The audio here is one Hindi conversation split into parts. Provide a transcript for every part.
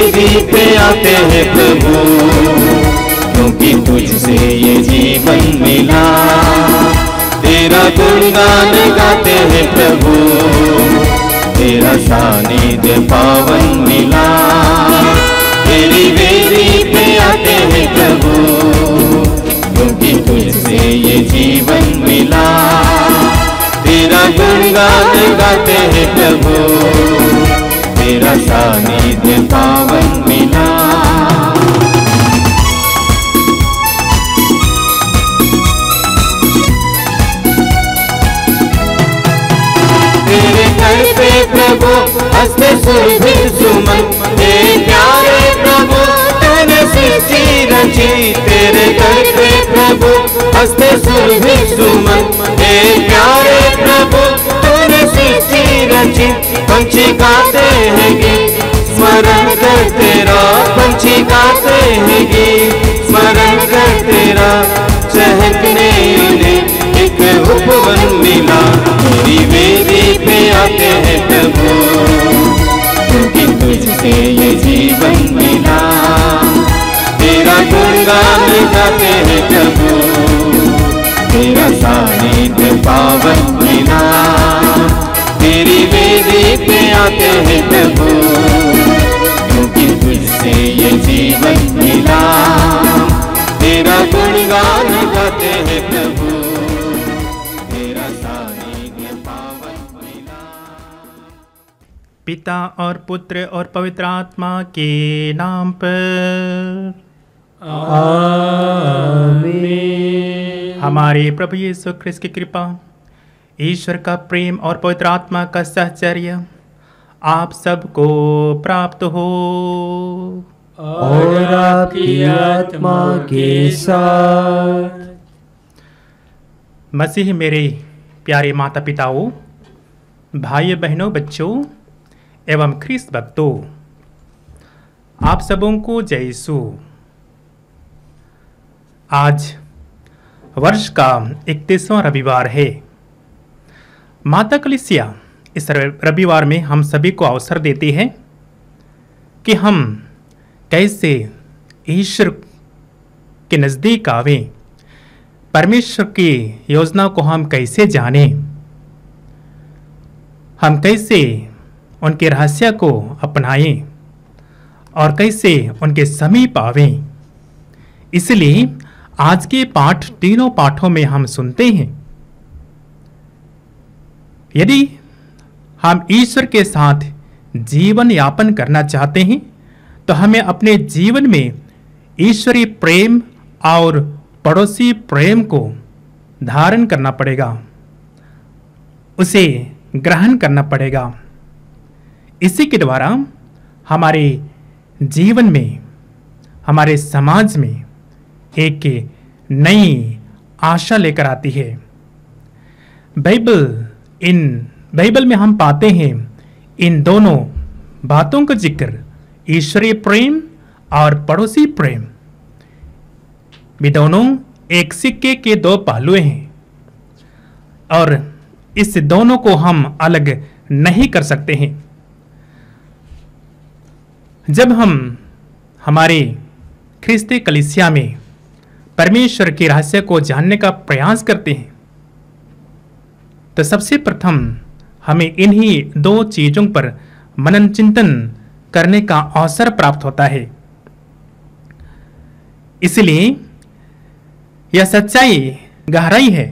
वेदी पे आते हैं प्रभु, क्योंकि तुझसे ये जीवन मिला। तेरा गुणगान गाते हैं प्रभु, तेरा सानिध्य पावन मिला। तेरी वेदी पे आते हैं प्रभु, क्योंकि तुझसे ये जीवन मिला। तेरा गुणगान गाते हैं प्रभु, तेरा सानिध्य पावन मिला। तेरे घर पे प्रभु हंसते सुरभिर सुमन, हे प्यारे प्रभु तूने सृष्टि रची। तेरे घर पे प्रभु हंसते सुरभिर सुमन, हे प्यारे प्रभु तूने सृष्टि रची। पंछी गाते हैं गीत स्मरण कर तेरा, पंछी गाते हैं गीत स्मरण कर तेरा। चहकने उन्हें एक उपवन मिला। तेरी वेदी पे आते हैं प्रभु, क्योंकि तुझसे ये जीवन मिला। तेरा गुणगान गाते हैं प्रभु, तेरा सानिध्य पावन मिला। तेरी वेदी पे आते हैं प्रभु, क्योंकि तुझसे ये जीवन मिला। तेरा गुणगान गाते हैं प्रभु, तेरा सानिध्य पावन मिला। पिता और पुत्र और पवित्र आत्मा के नाम पर आमीन। हमारे प्रभु यीशु ख्रिस्त की कृपा, ईश्वर का प्रेम और पवित्र आत्मा का सहचर्य आप सबको प्राप्त हो। और आपकी आत्मा के साथ। मसीह मेरे प्यारे माता पिताओं, भाई बहनों, बच्चों एवं ख्रिस्त भक्तों, आप सबों को जय यीशु। आज वर्ष का 31वां रविवार है। माता कलीसिया इस रविवार में हम सभी को अवसर देती है कि हम कैसे ईश्वर के नज़दीक आवें, परमेश्वर की योजना को हम कैसे जानें, हम कैसे उनके रहस्य को अपनाएं और कैसे उनके समीप आवें। इसलिए आज के पाठ, तीनों पाठों में हम सुनते हैं, यदि हम ईश्वर के साथ जीवन यापन करना चाहते हैं तो हमें अपने जीवन में ईश्वरीय प्रेम और पड़ोसी प्रेम को धारण करना पड़ेगा, उसे ग्रहण करना पड़ेगा। इसी के द्वारा हमारे जीवन में, हमारे समाज में एक नई आशा लेकर आती है। बाइबल में हम पाते हैं इन दोनों बातों का जिक्र, ईश्वरीय प्रेम और पड़ोसी प्रेम, भी दोनों एक सिक्के के दो पहलू हैं और इस दोनों को हम अलग नहीं कर सकते हैं। जब हम हमारे ख्रिस्ती कलीसिया में परमेश्वर के रहस्य को जानने का प्रयास करते हैं तो सबसे प्रथम हमें इन्हीं दो चीजों पर मनन चिंतन करने का अवसर प्राप्त होता है। इसलिए यह सच्चाई गहराई है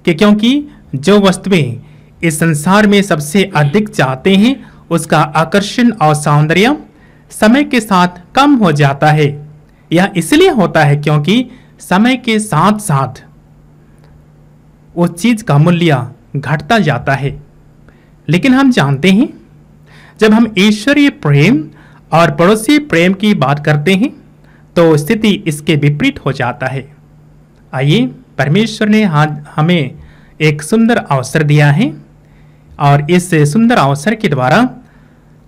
कि क्योंकि जो वस्तुएं इस संसार में सबसे अधिक चाहते हैं उसका आकर्षण और सौंदर्य समय के साथ कम हो जाता है। यह इसलिए होता है क्योंकि समय के साथ साथ उस चीज का मूल्य घटता जाता है। लेकिन हम जानते हैं जब हम ईश्वरीय प्रेम और पड़ोसी प्रेम की बात करते हैं तो स्थिति इसके विपरीत हो जाता है। आइए, परमेश्वर ने हमें एक सुंदर अवसर दिया है और इस सुंदर अवसर के द्वारा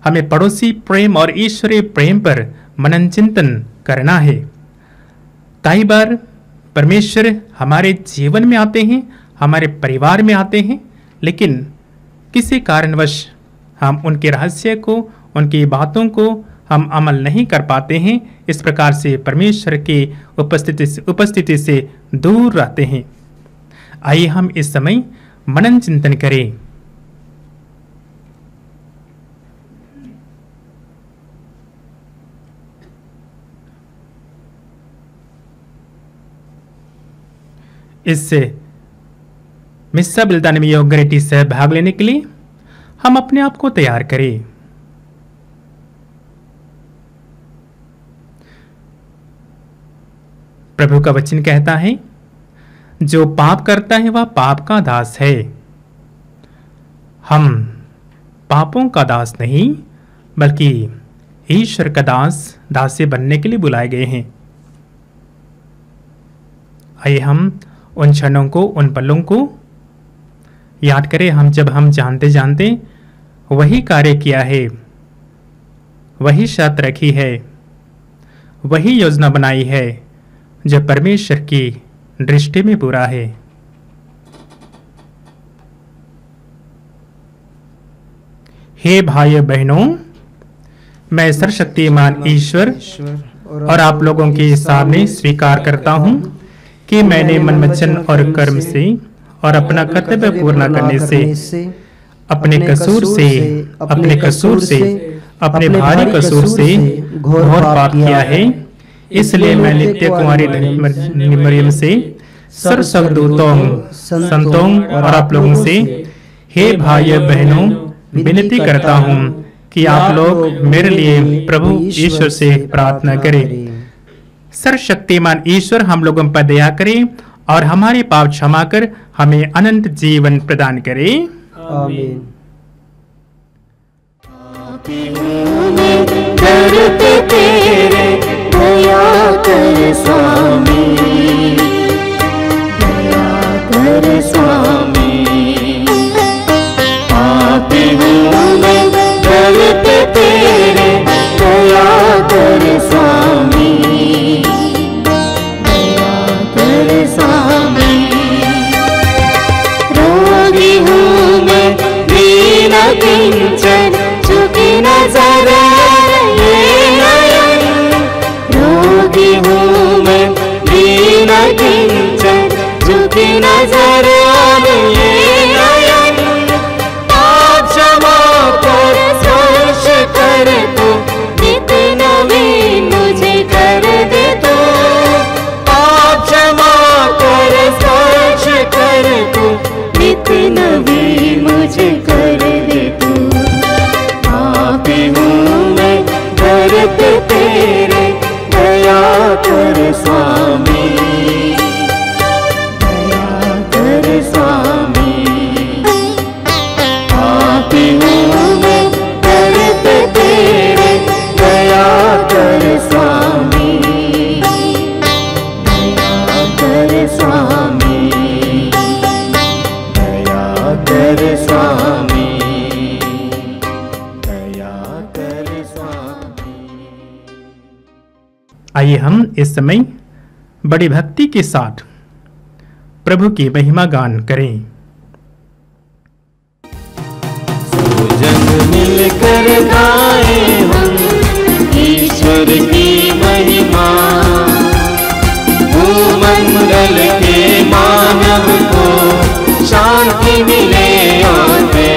हमें पड़ोसी प्रेम और ईश्वरीय प्रेम पर मनन चिंतन करना है। कई बार परमेश्वर हमारे जीवन में आते हैं, हमारे परिवार में आते हैं, लेकिन किसी कारणवश हम उनके रहस्य को, उनकी बातों को हम अमल नहीं कर पाते हैं, इस प्रकार से परमेश्वर के उपस्थिति से दूर रहते हैं। आइए हम इस समय मनन चिंतन करें। इससे मिस्सा बिल्दान में योग्यरिटी से भाग लेने के लिए हम अपने आप को तैयार करें। प्रभु का वचन कहता है, जो पाप करता है वह पाप का दास है। हम पापों का दास नहीं बल्कि ईश्वर का दास बनने के लिए बुलाए गए हैं। आइए हम उन क्षणों को, उन पलों को याद करें, जब हम जानते जानते वही कार्य किया है, वही शर्त रखी है, वही योजना बनाई है जो परमेश्वर की दृष्टि में बुरा है। हे भाई बहनों, मैं सर्वशक्तिमान ईश्वर और आप लोगों के सामने स्वीकार करता हूं कि मैंने मन वचन और कर्म से और अपना कर्तव्य पूर्ण करने से अपने कसूर से अपने भारी कसूर से घोर पाप किया है। इसलिए मैं नित्य कुमारी मरियम से सर्व दूतों, संतों और आप लोगों से, हे भाई बहनों, विनती करता हूँ कि आप लोग मेरे लिए प्रभु ईश्वर से प्रार्थना करें। सर्वशक्तिमान ईश्वर हम लोगों पर दया करे और हमारे पाप क्षमा कर हमें अनंत जीवन प्रदान करे। आमीन। करते तेरे दया कर स्वामी, दया कर स्वामी। पापी हूँ मैं, करते तेरे दया कर स्वामी, दया कर स्वामी। रोगी हूँ मैं, बिना किंचन झुकी नजर ये नयन। रोगी हूँ मैं, बिना किंचन झुकी नजर ये नयन। पाप क्षमा कर, स्पर्श कर तू, नित्य नवीन मुझे कर दे तू। पाप क्षमा कर, स्पर्श कर तू, नित्य नवीन मुझे कर दे तू। पापी हूँ मैं, करते तेरे दया कर स्वामी, दया कर स्वामी। पापी हूँ मैं, करते तेरे दया कर स्वामी, दया कर स्वामी, दया कर स्वामी, दया कर स्वामी। आइए हम इस समय बड़ी भक्ति के साथ प्रभु की महिमा गान करें। जन मिलकर गाए हम ईश्वर की महिमा। भूमंडल के मानव को शांति मिले आते।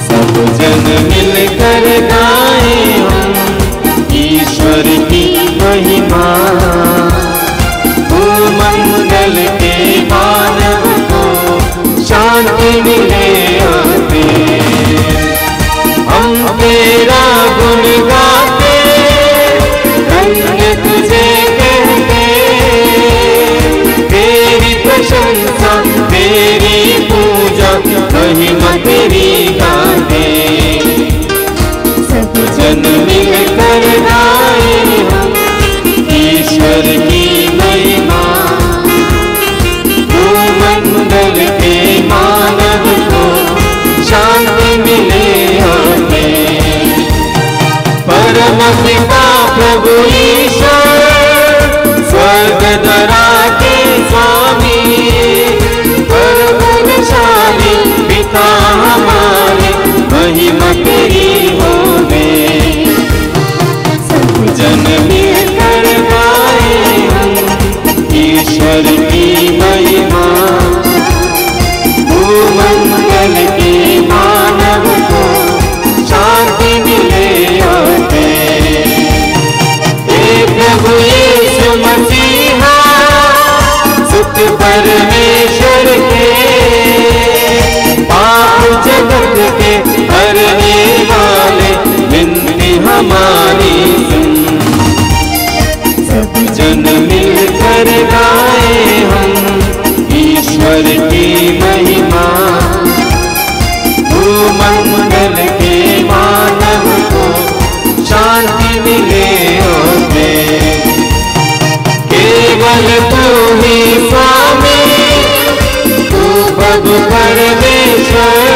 सब जन मिलकर गाए हम ईश्वर की महिमा। भूमंडल के मानव को शांति मिले आते। हम तेरा गुण गाते, धन्य तुझे कहते। तेरी प्रशंसा, तेरी पूजा, महिमा तेरी गाते। सब जन मिलकर गाए हम ईश्वर की महिमा। भूमंडल के मानव को शांति मिले हमें। परम पिता प्रभु ईश्वर, स्वर्ग धरा के स्वामी। परमशाली पिता हमारे, महिमा तेरी होवे। भूमंडल के मानव को शांति मिले और प्रेम। केवल तू ही स्वामी, तू प्रभु परमेश्वर,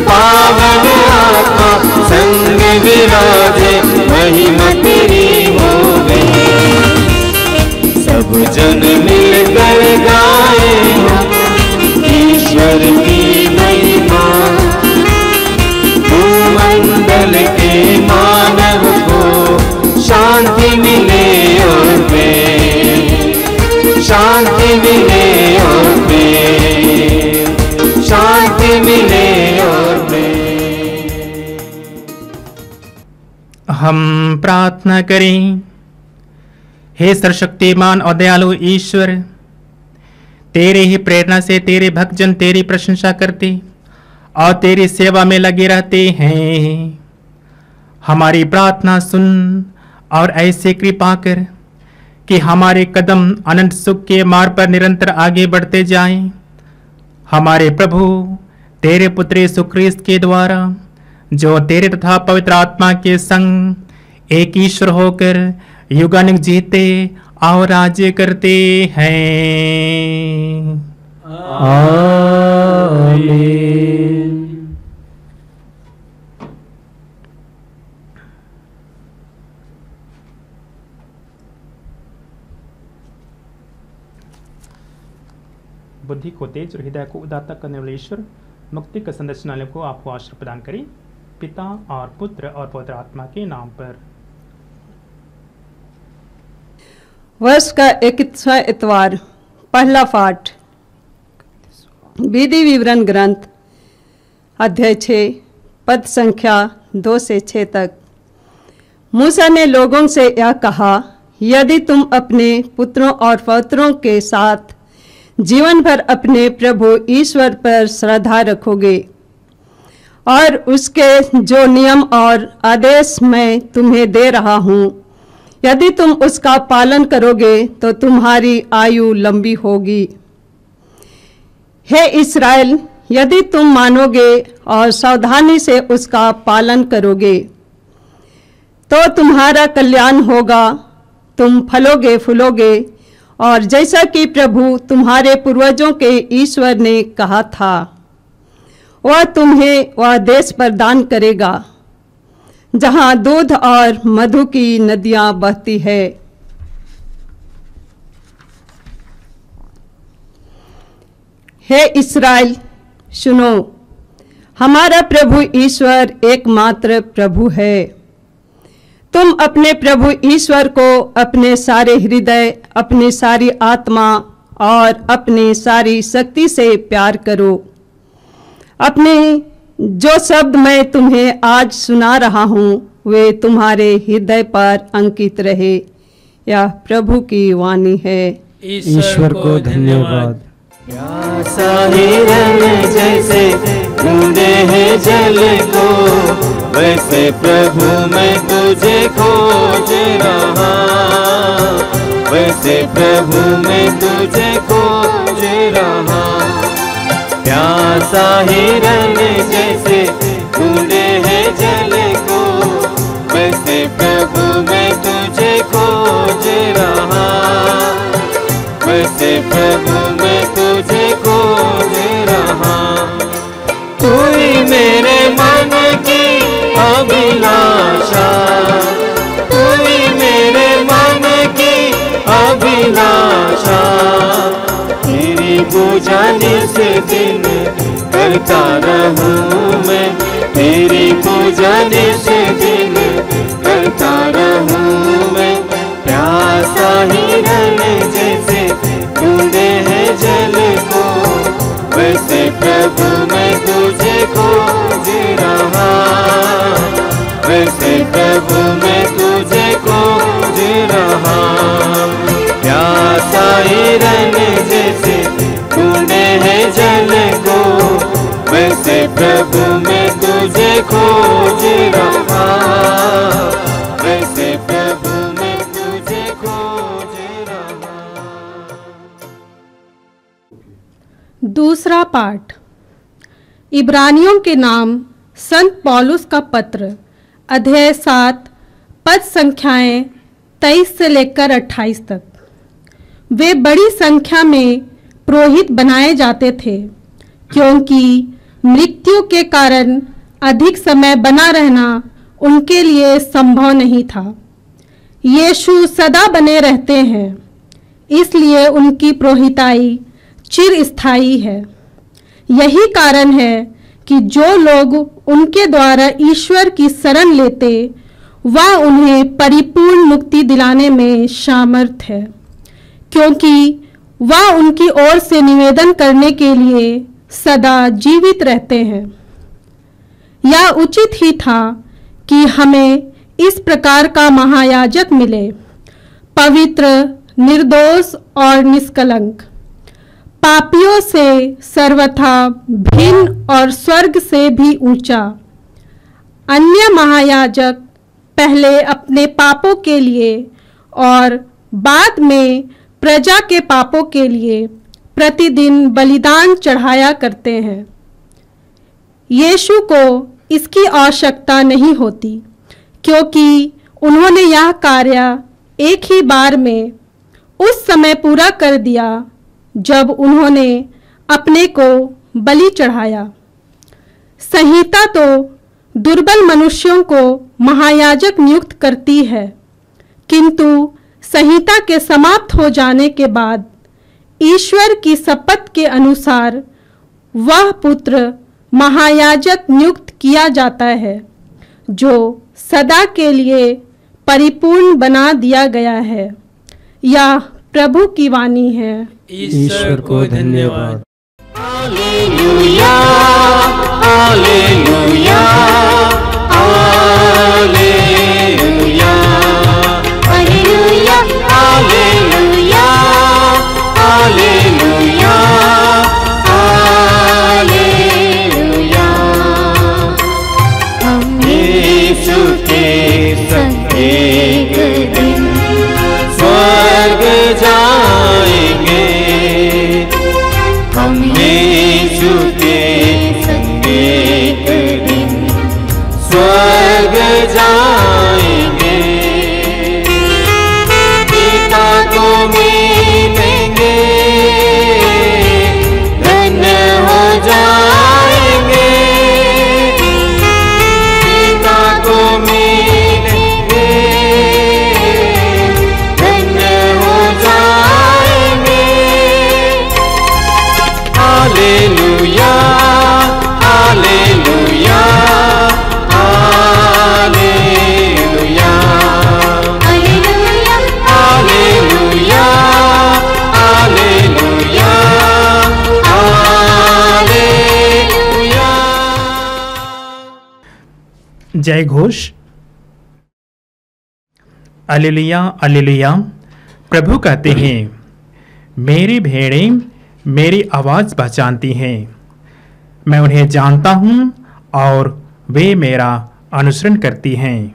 पावन आत्मा संग विराजे, महिमा तेरी होवे। सब जन मिलकर गाए ईश्वर की महिमा, भूमंडल के मानव को शांति मिले और प्रेम, शांति मिले और प्रेम, शांति मिले और प्रेम। हम प्रार्थना करें। हे सर्वशक्तिमान और दयालु ईश्वर, तेरे ही प्रेरणा से तेरे भक्तजन तेरी प्रशंसा करते और तेरी सेवा में लगे रहते हैं। हमारी प्रार्थना सुन और ऐसे कृपा कर कि हमारे कदम अनंत सुख के मार्ग पर निरंतर आगे बढ़ते जाएं। हमारे प्रभु तेरे पुत्र यीशु ख्रीस्त के द्वारा, जो तेरे तथा पवित्र आत्मा के संग एक ईश्वर होकर युगानुग जीते और राज्य करते हैं। आमीन। बुद्धि को तेज और हृदय को उदात्त करने वाले ईश्वर, मुक्ति का संरचनालय को आपको आशीर्वाद प्रदान करें, पिता और पुत्र और पवित्र आत्मा के नाम पर। वर्ष का 21वां इतवार, पहला पाठ, विधि विवरण ग्रंथ, अध्याय 6, पद संख्या 2 से 6 तक। मूसा ने लोगों से यह कहा, यदि तुम अपने पुत्रों और पौत्रों के साथ जीवन भर अपने प्रभु ईश्वर पर श्रद्धा रखोगे और उसके जो नियम और आदेश मैं तुम्हें दे रहा हूँ, यदि तुम उसका पालन करोगे तो तुम्हारी आयु लंबी होगी। हे इस्राएल, यदि तुम मानोगे और सावधानी से उसका पालन करोगे तो तुम्हारा कल्याण होगा, तुम फलोगे फूलोगे और जैसा कि प्रभु तुम्हारे पूर्वजों के ईश्वर ने कहा था, वह तुम्हें वह देश प्रदान करेगा जहाँ दूध और मधु की नदियाँ बहती है। हे इस्राएल, सुनो, हमारा प्रभु ईश्वर एकमात्र प्रभु है। तुम अपने प्रभु ईश्वर को अपने सारे हृदय, अपनी सारी आत्मा और अपनी सारी शक्ति से प्यार करो। अपने जो शब्द मैं तुम्हें आज सुना रहा हूँ वे तुम्हारे हृदय पर अंकित रहे। यह प्रभु की वाणी है। ईश्वर को धन्यवाद। प्यासा हिरन जैसे ढूंढे हैं जल को, वैसे प्रभु मैं तुझे खोज रहा, वैसे प्रभु मैं तुझे खोज रहा। प्यासा हिरन जैसे ढूंढे हैं जल को, वैसे प्रभु मैं तुझे खोज रहा, वैसे प्रभु मैं तुझे खोज रहा। तू ही मेरे मन की अभिलाषा, तू ही मेरे मन की अभिलाषा, तेरी पूजा निस दिन करता रहूं मैं, तेरी पूजा निस दिन करता रहूं मैं। प्यासा हिरन जैसे ढूंढे हैं जल को, वैसे प्रभु मैं तुझे खोज रहा, वैसे प्रभु मैं तुझे खोज रहा। प्यासा हिरन जैसे ढूंढे हैं जल को, वैसे प्रभु मैं तुझे खोज रहा, वैसे प्रभु मैं तुझे खोज रहा। दूसरा पाठ, इब्रानियों के नाम संत पौलुस का पत्र अध्याय 7 पद संख्याएं 23 से लेकर 28 तक। वे बड़ी संख्या में पुरोहित बनाए जाते थे, क्योंकि मृत्यु के कारण अधिक समय बना रहना उनके लिए संभव नहीं था। यीशु सदा बने रहते हैं, इसलिए उनकी पुरोहिताई चिरस्थायी है। यही कारण है कि जो लोग उनके द्वारा ईश्वर की शरण लेते, वह उन्हें परिपूर्ण मुक्ति दिलाने में सामर्थ है, क्योंकि वह उनकी ओर से निवेदन करने के लिए सदा जीवित रहते हैं। यह उचित ही था कि हमें इस प्रकार का महायाजक मिले, पवित्र, निर्दोष और निष्कलंक, पापियों से सर्वथा भिन्न और स्वर्ग से भी ऊंचा। अन्य महायाजक पहले अपने पापों के लिए और बाद में प्रजा के पापों के लिए प्रतिदिन बलिदान चढ़ाया करते हैं। यीशु को इसकी आवश्यकता नहीं होती, क्योंकि उन्होंने यह कार्य एक ही बार में उस समय पूरा कर दिया जब उन्होंने अपने को बलि चढ़ाया। संहिता तो दुर्बल मनुष्यों को महायाजक नियुक्त करती है, किंतु संहिता के समाप्त हो जाने के बाद ईश्वर की शपथ के अनुसार वह पुत्र महायाजक नियुक्त किया जाता है, जो सदा के लिए परिपूर्ण बना दिया गया है। यह प्रभु की वाणी है। ईश्वर को धन्यवाद। Hallelujah hallelujah hallelujah hallelujah hallelujah hallelujah hallelujah. हम यीशु के संग एक दिन स्वर्ग जाएंगे। हम यीशु के संग एक दिन स्वर्ग जाएंगे। पिता को मिलेंगे, धन्य हो जाएंगे। पिता को मिलेंगे, धन्य हो जाएंगे। Hallelujah hallelujah hallelujah hallelujah hallelujah hallelujah hallelujah. जय घोष। Alleluia alleluia. प्रभु कहते हैं, मेरी भेड़ें मेरी आवाज़ पहचानती हैं, मैं उन्हें जानता हूँ और वे मेरा अनुसरण करती हैं।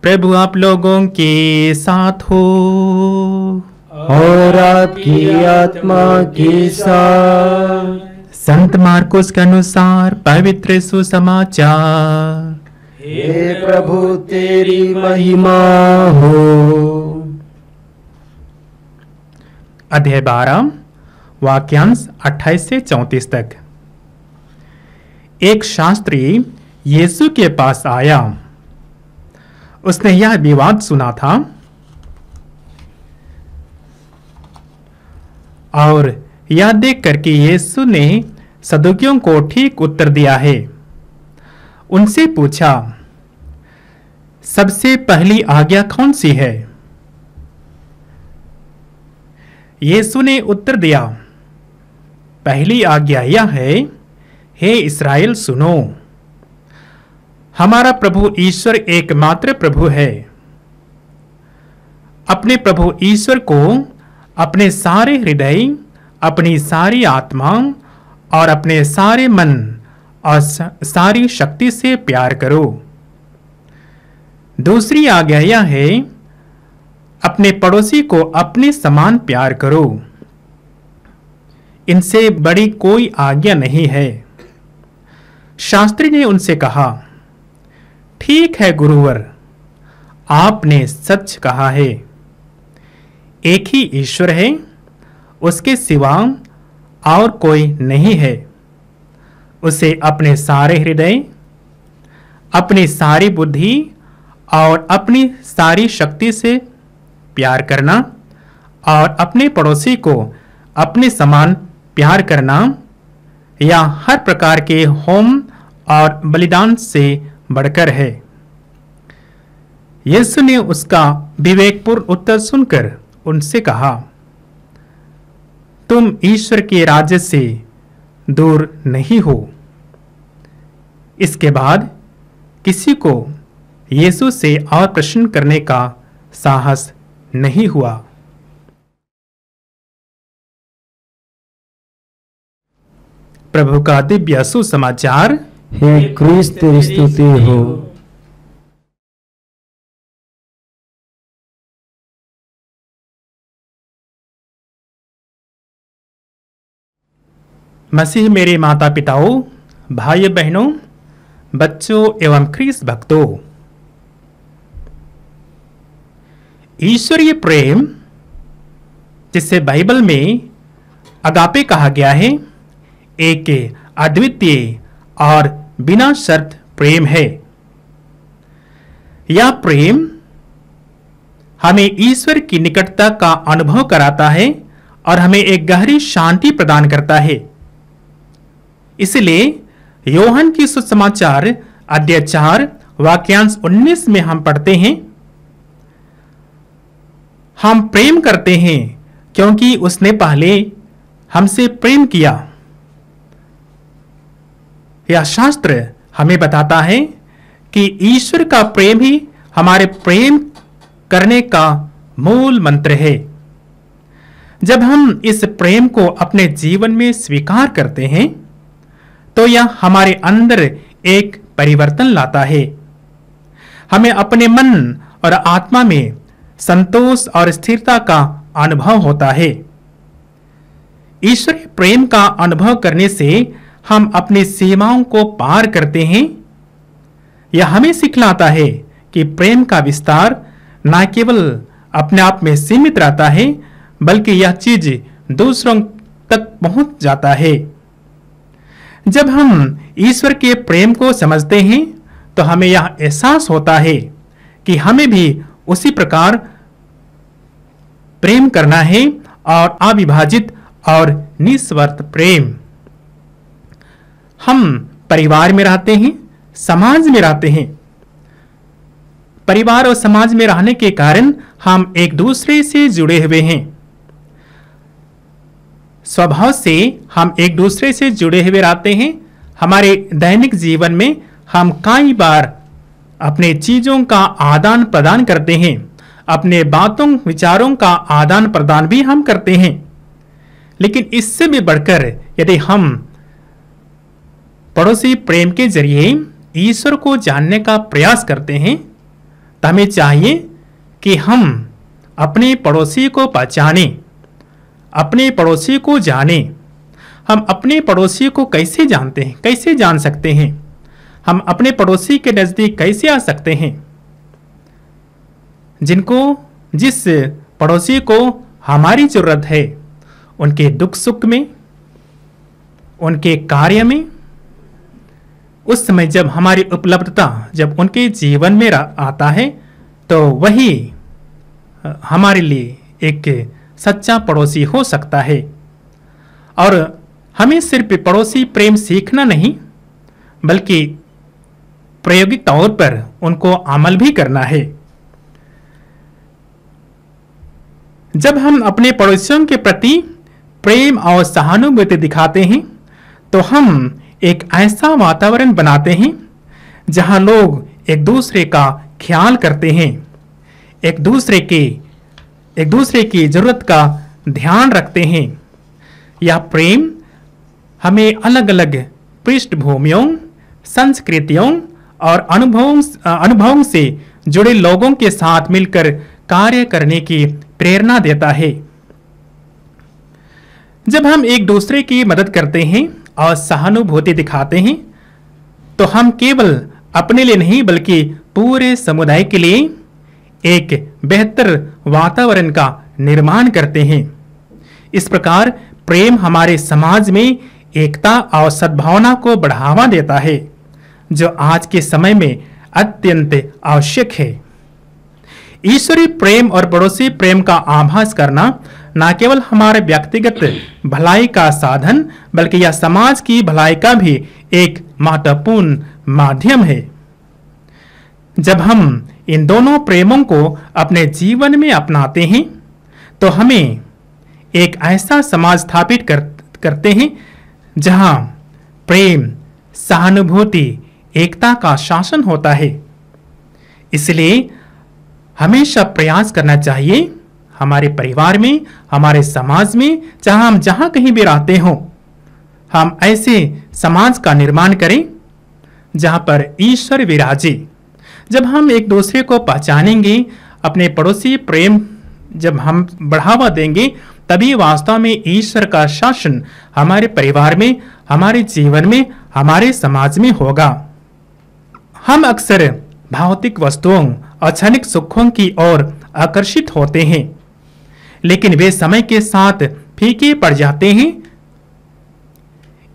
प्रभु आप लोगों के साथ हो और आपकी आत्मा के साथ। संत मार्कुस के अनुसार पवित्र सुसमाचार। हे प्रभु तेरी महिमा हो। अध्याय 12 वाक्यांश 28 से 34 तक। एक शास्त्री यीशु के पास आया। उसने यह विवाद सुना था और यह देख कर कि यीशु ने सदुकियों को ठीक उत्तर दिया है, उनसे पूछा, सबसे पहली आज्ञा कौन सी है? यीशु ने उत्तर दिया, पहली आज्ञा यह है, हे इस्राएल सुनो, हमारा प्रभु ईश्वर एकमात्र प्रभु है। अपने प्रभु ईश्वर को अपने सारे हृदय, अपनी सारी आत्मा और अपने सारे मन और सारी शक्ति से प्यार करो। दूसरी आज्ञा यह है, अपने पड़ोसी को अपने समान प्यार करो। इनसे बड़ी कोई आज्ञा नहीं है। शास्त्री ने उनसे कहा, ठीक है गुरुवर, आपने सच कहा है। एक ही ईश्वर है, उसके सिवा और कोई नहीं है। उसे अपने सारे हृदय, अपनी सारी बुद्धि और अपनी सारी शक्ति से प्यार करना और अपने पड़ोसी को अपने समान प्यार करना या हर प्रकार के होम और बलिदान से बढ़कर है। यीशु ने उसका विवेकपूर्ण उत्तर सुनकर उनसे कहा, तुम ईश्वर के राज्य से दूर नहीं हो। इसके बाद किसी को यीशु से और प्रश्न करने का साहस नहीं हुआ। प्रभु का दिव्य सुसमाचार। हे क्रिस्त तेरी स्तुति हो। मसीह मेरे माता पिताओं, भाई बहनों, बच्चों एवं ख्रीस्त भक्तों, ईश्वरीय प्रेम जिसे बाइबल में अगापे कहा गया है, एक अद्वितीय और बिना शर्त प्रेम है। यह प्रेम हमें ईश्वर की निकटता का अनुभव कराता है और हमें एक गहरी शांति प्रदान करता है। इसलिए योहन की सुसमाचार अध्याय 4 वाक्यांश 19 में हम पढ़ते हैं, हम प्रेम करते हैं क्योंकि उसने पहले हमसे प्रेम किया। यह शास्त्र हमें बताता है कि ईश्वर का प्रेम ही हमारे प्रेम करने का मूल मंत्र है। जब हम इस प्रेम को अपने जीवन में स्वीकार करते हैं तो यह हमारे अंदर एक परिवर्तन लाता है। हमें अपने मन और आत्मा में संतोष और स्थिरता का अनुभव होता है। ईश्वरीय प्रेम का अनुभव करने से हम अपनी सीमाओं को पार करते हैं। यह हमें सिखलाता है कि प्रेम का विस्तार न केवल अपने आप में सीमित रहता है, बल्कि यह चीज दूसरों तक पहुंच जाता है। जब हम ईश्वर के प्रेम को समझते हैं तो हमें यह एहसास होता है कि हमें भी उसी प्रकार प्रेम करना है, और अविभाजित और निस्वार्थ प्रेम। हम परिवार में रहते हैं, समाज में रहते हैं। परिवार और समाज में रहने के कारण हम एक दूसरे से जुड़े हुए हैं। स्वभाव से हम एक दूसरे से जुड़े हुए रहते हैं। हमारे दैनिक जीवन में हम कई बार अपने चीजों का आदान प्रदान करते हैं, अपने बातों विचारों का आदान प्रदान भी हम करते हैं। लेकिन इससे भी बढ़कर यदि हम पड़ोसी प्रेम के जरिए ईश्वर को जानने का प्रयास करते हैं तो हमें चाहिए कि हम अपने पड़ोसी को पहचानें, अपने पड़ोसी को जानें। हम अपने पड़ोसी को कैसे जानते हैं, कैसे जान सकते हैं? हम अपने पड़ोसी के नजदीक कैसे आ सकते हैं? जिस पड़ोसी को हमारी जरूरत है, उनके दुख सुख में, उनके कार्य में, उस समय जब हमारी उपलब्धता जब उनके जीवन में आता है तो वही हमारे लिए एक सच्चा पड़ोसी हो सकता है। और हमें सिर्फ पड़ोसी प्रेम सीखना नहीं, बल्कि प्रायोगिक तौर पर उनको अमल भी करना है। जब हम अपने पड़ोसियों के प्रति प्रेम और सहानुभूति दिखाते हैं तो हम एक ऐसा वातावरण बनाते हैं जहां लोग एक दूसरे का ख्याल करते हैं, एक दूसरे की जरूरत का ध्यान रखते हैं। यह प्रेम हमें अलग अलग पृष्ठभूमियों, संस्कृतियों और अनुभवों से जुड़े लोगों के साथ मिलकर कार्य करने की प्रेरणा देता है। जब हम एक दूसरे की मदद करते हैं और सहानुभूति दिखाते हैं तो हम केवल अपने लिए नहीं बल्कि पूरे समुदाय के लिए एक बेहतर वातावरण का निर्माण करते हैं। इस प्रकार प्रेम हमारे समाज में एकता और सद्भावना को बढ़ावा देता है, जो आज के समय में अत्यंत आवश्यक है। ईश्वरीय प्रेम और पड़ोसी प्रेम का आभास करना न केवल हमारे व्यक्तिगत भलाई का साधन बल्कि यह समाज की भलाई का भी एक महत्वपूर्ण माध्यम है। जब हम इन दोनों प्रेमों को अपने जीवन में अपनाते हैं तो हमें एक ऐसा समाज स्थापित करते हैं जहां प्रेम, सहानुभूति, एकता का शासन होता है। इसलिए हमेशा प्रयास करना चाहिए हमारे परिवार में, हमारे समाज में, हम जहां कहीं भी रहते हों, हम ऐसे समाज का निर्माण करें जहां पर ईश्वर विराजे। जब हम एक दूसरे को पहचानेंगे, अपने पड़ोसी प्रेम जब हम बढ़ावा देंगे, तभी वास्तव में ईश्वर का शासन हमारे परिवार में, हमारे जीवन में, हमारे समाज में होगा। हम अक्सर भौतिक वस्तुओं और क्षणिक सुखों की ओर आकर्षित होते हैं, लेकिन वे समय के साथ फीके पड़ जाते हैं।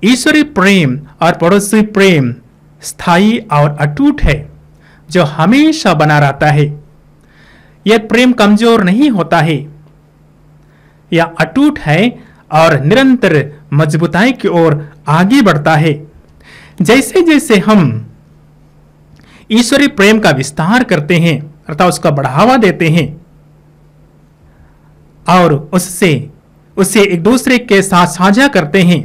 ईश्वरीय प्रेम और पड़ोसी प्रेम स्थायी और अटूट है, जो हमेशा बना रहता है। यह प्रेम कमजोर नहीं होता है, यह अटूट है और निरंतर मजबूताई की ओर आगे बढ़ता है। जैसे जैसे हम ईश्वरीय प्रेम का विस्तार करते हैं अर्थात उसका बढ़ावा देते हैं और उससे एक दूसरे के साथ साझा करते हैं,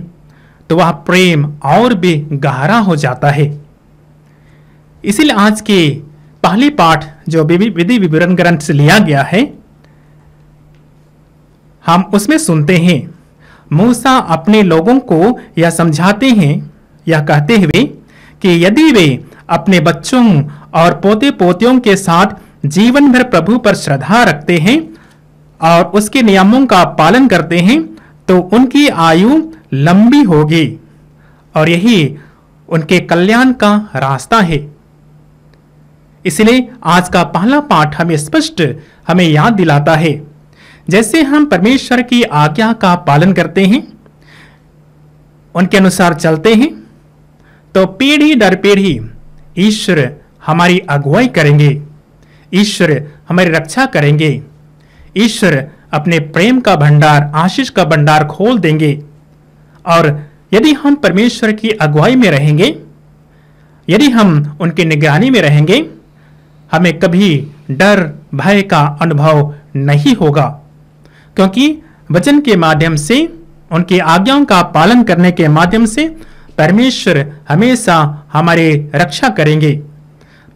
तो वह प्रेम और भी गहरा हो जाता है। इसीलिए आज के पहली पाठ जो विधि विवरण ग्रंथ से लिया गया है, हम उसमें सुनते हैं मूसा अपने लोगों को यह समझाते हैं, यह कहते हुए कि यदि वे अपने बच्चों और पोते पोतियों के साथ जीवन भर प्रभु पर श्रद्धा रखते हैं और उसके नियमों का पालन करते हैं तो उनकी आयु लंबी होगी और यही उनके कल्याण का रास्ता है। इसलिए आज का पहला पाठ हमें स्पष्ट याद दिलाता है, जैसे हम परमेश्वर की आज्ञा का पालन करते हैं, उनके अनुसार चलते हैं, तो पीढ़ी दर पीढ़ी ईश्वर हमारी अगुवाई करेंगे, ईश्वर हमारी रक्षा करेंगे, ईश्वर अपने प्रेम का भंडार, आशीष का भंडार खोल देंगे। और यदि हम परमेश्वर की अगुवाई में रहेंगे, यदि हम उनकी निगरानी में रहेंगे, हमें कभी डर भय का अनुभव नहीं होगा, क्योंकि वचन के माध्यम से, उनकी आज्ञाओं का पालन करने के माध्यम से परमेश्वर हमेशा हमारी रक्षा करेंगे।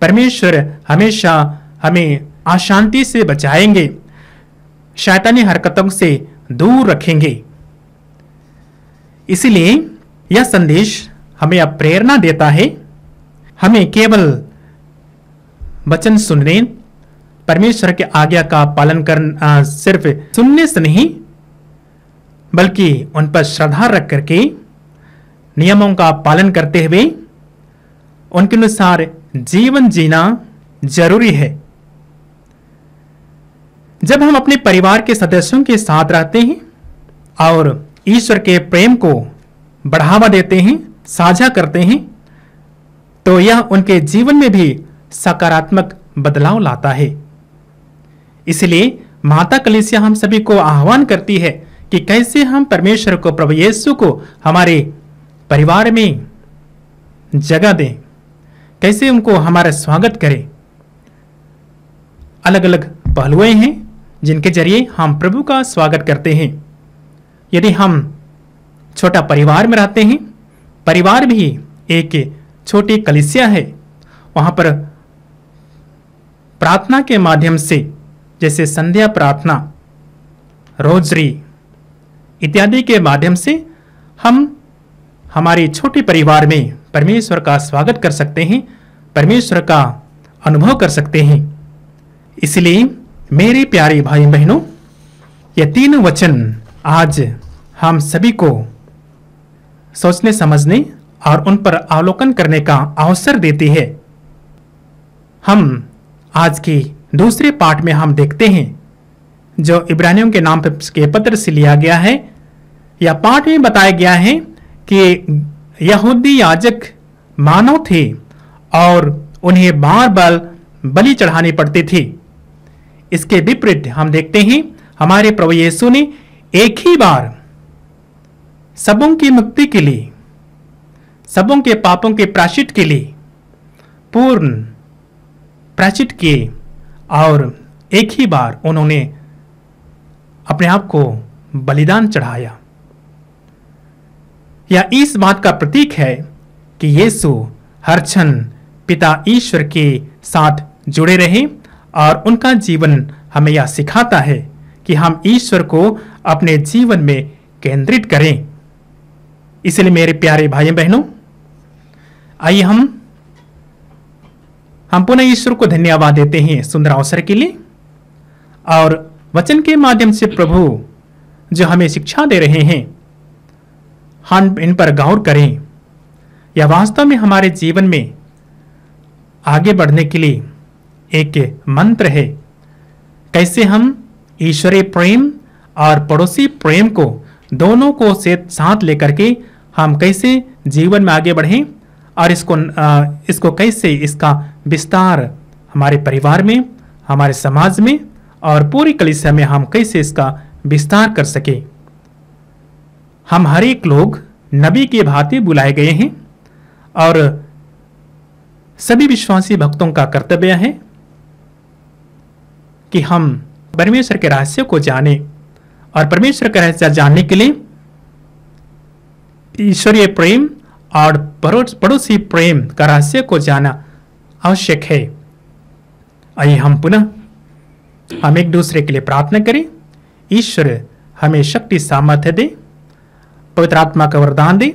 परमेश्वर हमेशा हमें अशांति से बचाएंगे, शैतानी हरकतों से दूर रखेंगे। इसलिए यह संदेश हमें अब प्रेरणा देता है, हमें केवल वचन सुनने, परमेश्वर के आज्ञा का पालन करना सिर्फ सुनने से नहीं, बल्कि उन पर श्रद्धा रख करके नियमों का पालन करते हुए उनके अनुसार जीवन जीना जरूरी है। जब हम अपने परिवार के सदस्यों के साथ रहते हैं और ईश्वर के प्रेम को बढ़ावा देते हैं, साझा करते हैं, तो यह उनके जीवन में भी सकारात्मक बदलाव लाता है। इसलिए माता कलीसिया हम सभी को आह्वान करती है कि कैसे हम परमेश्वर को, प्रभु यीशु को हमारे परिवार में जगह दें, कैसे उनको हमारा स्वागत करें। अलग अलग पहलुएं हैं जिनके जरिए हम प्रभु का स्वागत करते हैं। यदि हम छोटा परिवार में रहते हैं, परिवार भी एक छोटी कलीसिया है, वहां पर प्रार्थना के माध्यम से, जैसे संध्या प्रार्थना, रोजरी इत्यादि के माध्यम से हम हमारे छोटे परिवार में परमेश्वर का स्वागत कर सकते हैं, परमेश्वर का अनुभव कर सकते हैं। इसलिए मेरे प्यारे भाई बहनों, ये तीनों वचन आज हम सभी को सोचने समझने और उन पर अवलोकन करने का अवसर देती है। हम आज की दूसरे पाठ में हम देखते हैं जो इब्रानियों के नाम के पत्र से लिया गया है। यह पाठ में बताया गया है कि यहूदी याजक मानव थे और उन्हें बार बार बलि चढ़ानी पड़ती थी। इसके विपरीत हम देखते हैं हमारे प्रभु यीशु ने एक ही बार सबों की मुक्ति के लिए, सबों के पापों के प्रायश्चित के लिए पूर्ण प्रायश्चित किए और एक ही बार उन्होंने अपने आप को बलिदान चढ़ाया। यह इस बात का प्रतीक है कि यीशु हर क्षण पिता ईश्वर के साथ जुड़े रहे और उनका जीवन हमें यह सिखाता है कि हम ईश्वर को अपने जीवन में केंद्रित करें। इसलिए मेरे प्यारे भाई बहनों, आइए हम पुनः ईश्वर को धन्यवाद देते हैं सुंदर अवसर के लिए और वचन के माध्यम से प्रभु जो हमें शिक्षा दे रहे हैं हम इन पर गौर करें। यह वास्तव में हमारे जीवन में आगे बढ़ने के लिए एक मंत्र है। कैसे हम ईश्वरीय प्रेम और पड़ोसी प्रेम को दोनों को साथ लेकर के हम कैसे जीवन में आगे बढ़ें और इसको कैसे इसका विस्तार हमारे परिवार में, हमारे समाज में और पूरी कलीसिया में हम कैसे इसका विस्तार कर सके। हम हर एक लोग नबी के भांति बुलाए गए हैं और सभी विश्वासी भक्तों का कर्तव्य है कि हम परमेश्वर के रहस्य को जाने और परमेश्वर का रहस्य जानने के लिए ईश्वरीय प्रेम और पड़ोसी प्रेम का रहस्य को जाना आवश्यक है। आइए हम एक दूसरे के लिए प्रार्थना करें। ईश्वर हमें शक्ति सामर्थ्य दे, पवित्र आत्मा का वरदान दे,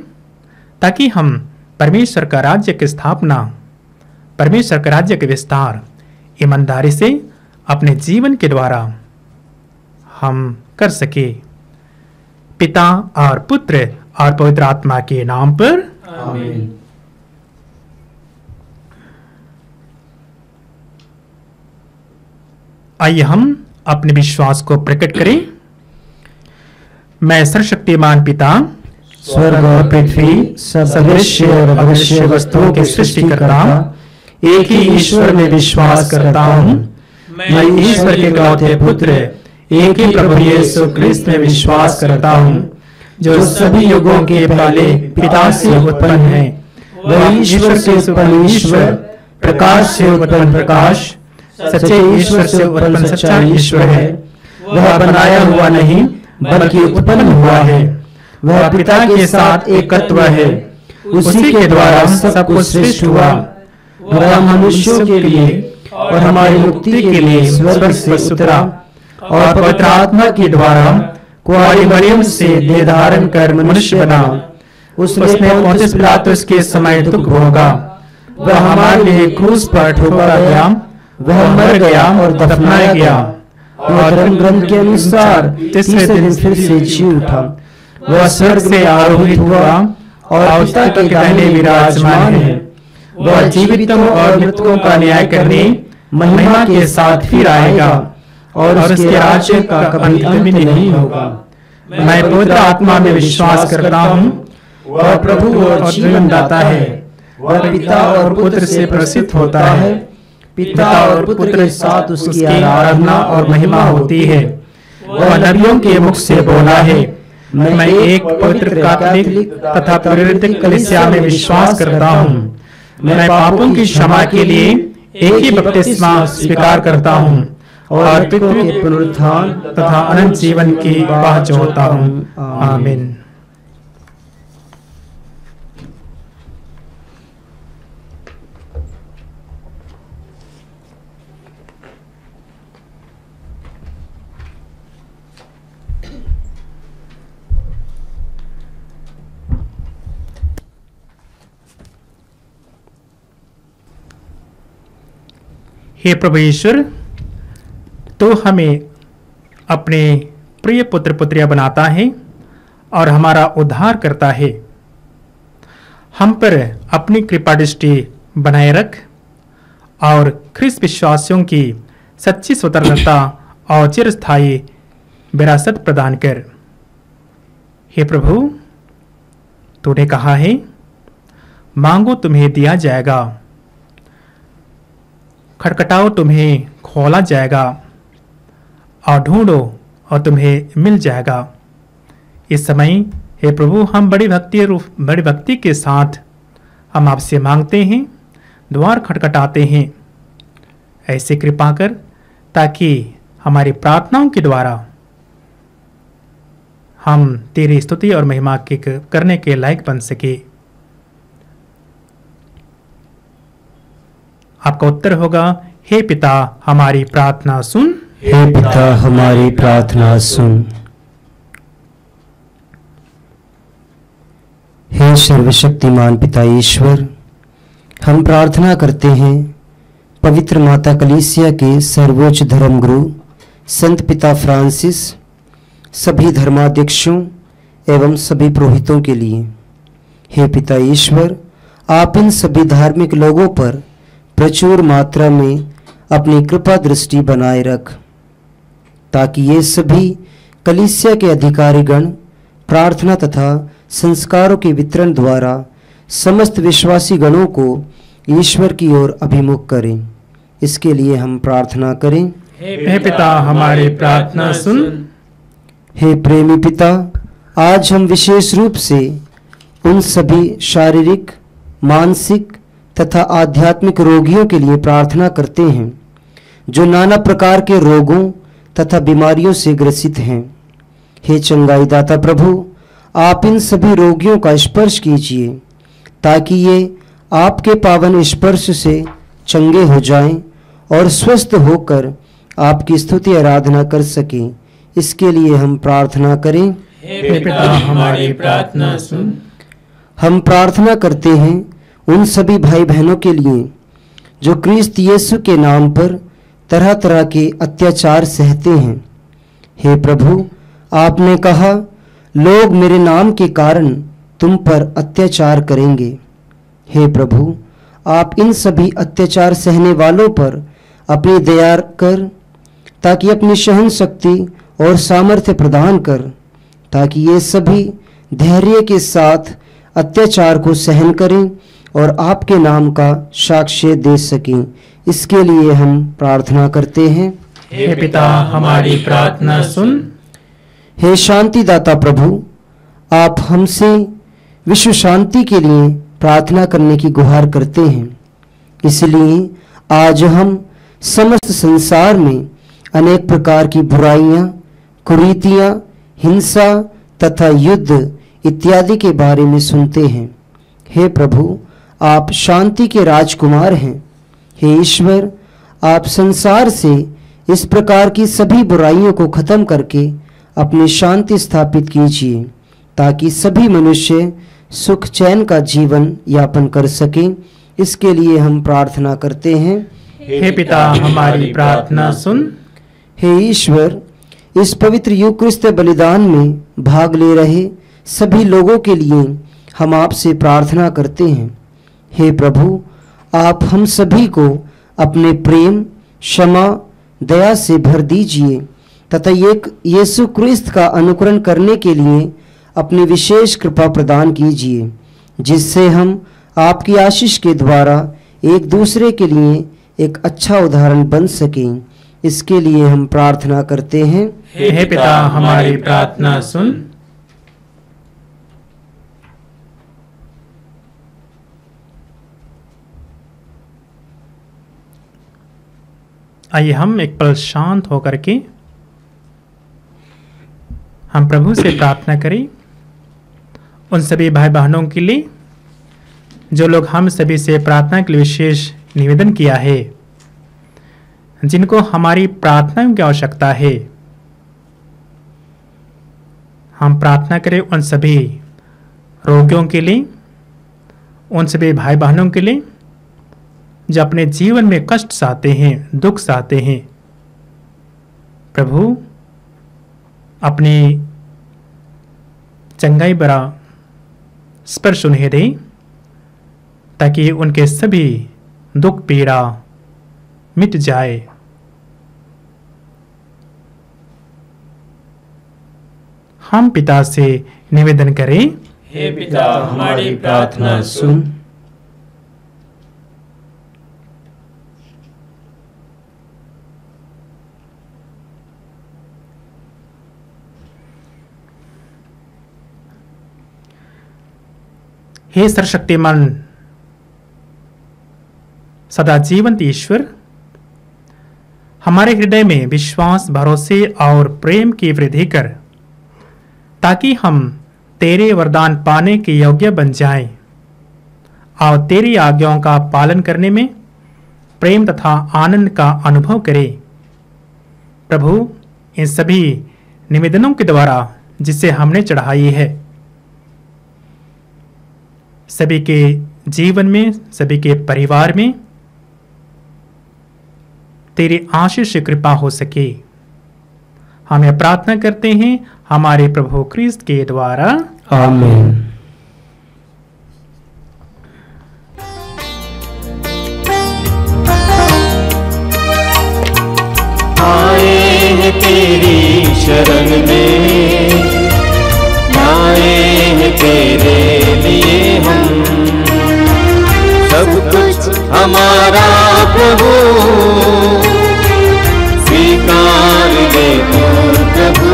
ताकि हम परमेश्वर का राज्य की स्थापना, परमेश्वर का राज्य के विस्तार ईमानदारी से अपने जीवन के द्वारा हम कर सके। पिता और पुत्र और पवित्र आत्मा के नाम पर आमीन। आइए हम अपने विश्वास को प्रकट करें। मैं सर्वशक्तिमान पिता, स्वर्ग और पृथ्वी सब दृश्य और अदृश्य वस्तुओं के सृष्टिकर्ता एक ही ईश्वर में विश्वास करता हूँ। मैं ईश्वर के इकलौते पुत्र एक ही प्रभु यीशु क्रिस्त में विश्वास करता हूँ, जो सभी युगों के पहले पिता से उत्पन्न है। वह ईश्वर से उत्पन्न ईश्वर, प्रकाश से उत्पन्न प्रकाश, सच्चे ईश्वर से उत्पन्न सच्चा ईश्वर है। वह बनाया हुआ नहीं बल्कि उत्पन्न हुआ है। वह पिता के साथ एकत्व है। उसी के द्वारा सब कुछ सृष्टि हुआ। वह मनुष्यों के लिए और हमारी मुक्ति के लिए स्वर्ग से उतरा और पवित्र आत्मा के द्वारा कुंवारी मरियम से देह धारण कर मनुष्य बना। उसने पोंतियुस पिलातुस के समय दुख भोगा। वह हमारे लिए क्रूस पर ठोका गया। वह मर गया और दफनाया गया और ग्रंथ के अनुसार तीसरे दिन फिर से जी उठा। वह स्वर्ग में आरोहित हुआ और पिता के दाहिने विराजमान है। वह जीवितों और मृतकों का न्याय करने महिमा के साथ फिर आएगा और उसके राज्य का कभी अंत नहीं होगा। मैं पवित्र आत्मा में विश्वास करता हूँ। वह प्रभु और जीवन दाता है। वह पिता और पुत्र से प्रसिद्ध होता है। पिता और पुत्र के साथ उसकी आराधना और महिमा होती है। वह नबियों के मुख से बोला है। मैं एक पवित्र कैथोलिक तथा प्रेरित कलीसिया में विश्वास करता हूँ। मैं पापों की क्षमा के लिए एक ही बपतिस्मा स्वीकार करता हूँ और पितरों के पुनरुत्थान तथा अनंत जीवन की बात जोहता हूँ। आमीन। हे प्रभु ईश्वर, तो जो हमें अपने प्रिय पुत्र पुत्रियां बनाता है और हमारा उद्धार करता है, हम पर अपनी कृपा दृष्टि बनाए रख और ख्रिस्त विश्वासियों की सच्ची स्वतंत्रता और चिरस्थायी विरासत प्रदान कर। हे प्रभु, तूने कहा है, मांगो तुम्हें दिया जाएगा, खटखटाओ तुम्हें खोला जाएगा, और ढूंढो और तुम्हें मिल जाएगा। इस समय हे प्रभु, हम बड़ी भक्ति के साथ हम आपसे मांगते हैं, द्वार खटखटाते हैं। ऐसे कृपा कर ताकि हमारी प्रार्थनाओं के द्वारा हम तेरी स्तुति और महिमा के करने के लायक बन सके। आपका उत्तर होगा, हे पिता हमारी प्रार्थना सुन। हे पिता हमारी प्रार्थना सुन। हे सर्वशक्तिमान पिता ईश्वर, हम प्रार्थना करते हैं पवित्र माता कलीसिया के सर्वोच्च धर्मगुरु संत पिता फ्रांसिस, सभी धर्माध्यक्षों एवं सभी पुरोहितों के लिए। हे पिता ईश्वर, आप इन सभी धार्मिक लोगों पर प्रचुर मात्रा में अपनी कृपा दृष्टि बनाए रख, ताकि ये सभी कलीसिया के अधिकारीगण प्रार्थना तथा संस्कारों के वितरण द्वारा समस्त विश्वासी गणों को ईश्वर की ओर अभिमुख करें। इसके लिए हम प्रार्थना करें। हे पिता हमारी प्रार्थना सुन। हे प्रेमी पिता, आज हम विशेष रूप से उन सभी शारीरिक, मानसिक तथा आध्यात्मिक रोगियों के लिए प्रार्थना करते हैं जो नाना प्रकार के रोगों तथा बीमारियों से ग्रसित हैं। हे चंगाई दाता प्रभु, आप इन सभी रोगियों का स्पर्श कीजिए ताकि ये आपके पावन स्पर्श से चंगे हो जाएं और स्वस्थ होकर आपकी स्तुति आराधना कर सकें। इसके लिए हम प्रार्थना करें। हे पिता हमारी प्रार्थना सुन। हम प्रार्थना करते हैं उन सभी भाई बहनों के लिए जो क्रिस्त यीशु के नाम पर तरह तरह के अत्याचार सहते हैं। हे प्रभु, आपने कहा, लोग मेरे नाम के कारण तुम पर अत्याचार करेंगे। हे प्रभु, आप इन सभी अत्याचार सहने वालों पर अपनी दया कर, ताकि अपनी सहन शक्ति और सामर्थ्य प्रदान कर, ताकि ये सभी धैर्य के साथ अत्याचार को सहन करें और आपके नाम का साक्ष्य दे सकें। इसके लिए हम प्रार्थना करते हैं। हे पिता हमारी प्रार्थना सुन। हे शांति दाता प्रभु, आप हमसे विश्व शांति के लिए प्रार्थना करने की गुहार करते हैं। इसलिए आज हम समस्त संसार में अनेक प्रकार की बुराइयां, कुरीतियां, हिंसा तथा युद्ध इत्यादि के बारे में सुनते हैं। हे प्रभु, आप शांति के राजकुमार हैं। हे ईश्वर, आप संसार से इस प्रकार की सभी बुराइयों को खत्म करके अपनी शांति स्थापित कीजिए, ताकि सभी मनुष्य सुख चैन का जीवन यापन कर सकें। इसके लिए हम प्रार्थना करते हैं। हे पिता हमारी प्रार्थना सुन। हे ईश्वर, इस पवित्र यूक्रिस्त बलिदान में भाग ले रहे सभी लोगों के लिए हम आपसे प्रार्थना करते हैं। हे प्रभु, आप हम सभी को अपने प्रेम, क्षमा, दया से भर दीजिए तथा यीशु क्रिस्त का अनुकरण करने के लिए अपनी विशेष कृपा प्रदान कीजिए, जिससे हम आपकी आशीष के द्वारा एक दूसरे के लिए एक अच्छा उदाहरण बन सकें। इसके लिए हम प्रार्थना करते हैं। हे पिता हमारी प्रार्थना सुन। आइए हम एक पल शांत होकर के हम प्रभु से प्रार्थना करें उन सभी भाई बहनों के लिए जो लोग हम सभी से प्रार्थना के लिए विशेष निवेदन किया है, जिनको हमारी प्रार्थना की आवश्यकता है। हम प्रार्थना करें उन सभी रोगियों के लिए, उन सभी भाई बहनों के लिए जो अपने जीवन में कष्ट सहते हैं, दुख सहते हैं। प्रभु अपनी चंगाई भरा स्पर्श उन्हें दे, ताकि उनके सभी दुख पीड़ा मिट जाए। हम पिता से निवेदन करें, हे पिता, हमारी प्रार्थना सुन। हे सर्वशक्तिमान सदा जीवंत ईश्वर, हमारे हृदय में विश्वास, भरोसे और प्रेम की वृद्धि कर, ताकि हम तेरे वरदान पाने के योग्य बन जाएं और तेरी आज्ञाओं का पालन करने में प्रेम तथा आनंद का अनुभव करें। प्रभु, इन सभी निवेदनों के द्वारा जिसे हमने चढ़ाई है, सभी के जीवन में, सभी के परिवार में तेरी आशीष कृपा हो सके। हम यह प्रार्थना करते हैं हमारे प्रभु क्रिस्त के द्वारा, आमीन। आए हैं तेरी शरण में, आए हैं तेरे लिए हम, सब कुछ हमारा प्रभु स्वीकार ले तो प्रभु।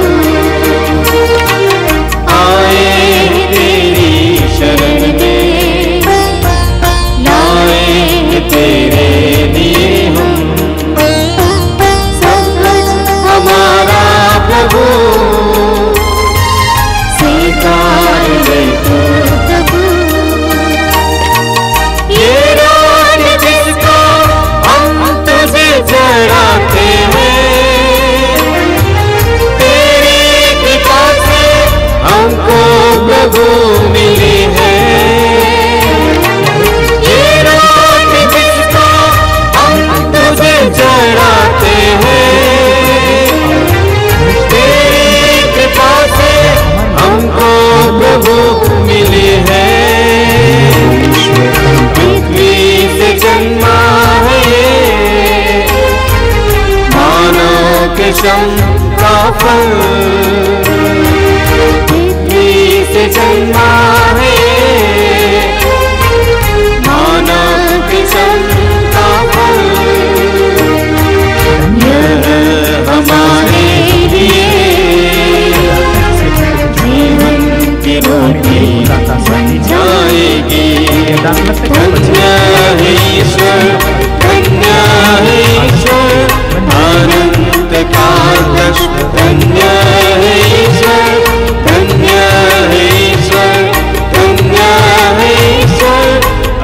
आए हैं तेरी शरण में, लाए हैं तेरे लिए हम, सब कुछ हमारा प्रभु स्वीकार ले तो प्रभु। ये रोट जिसको हम तुझे चढ़ाते हैं, तेरी कृपा से हमको प्रभु मिली है। ये रोट जिसको हम तुझे चढ़ाते हैं, तेरी कृपा से हमको प्रभु मिली है। पृथ्वी से जन्मा है ये मानव के श्रम का फल, पृथ्वी से जन्मा है ये मानव के श्रम का फल। यह हमारे लिए जीवन की रोटी बन जाएगी। धन्य है ईश्वर, धन्य है ईश्वर, अनंत काल तक धन्य है ईश्वर, धन्य है ईश्वर, धन्य है ईश्वर,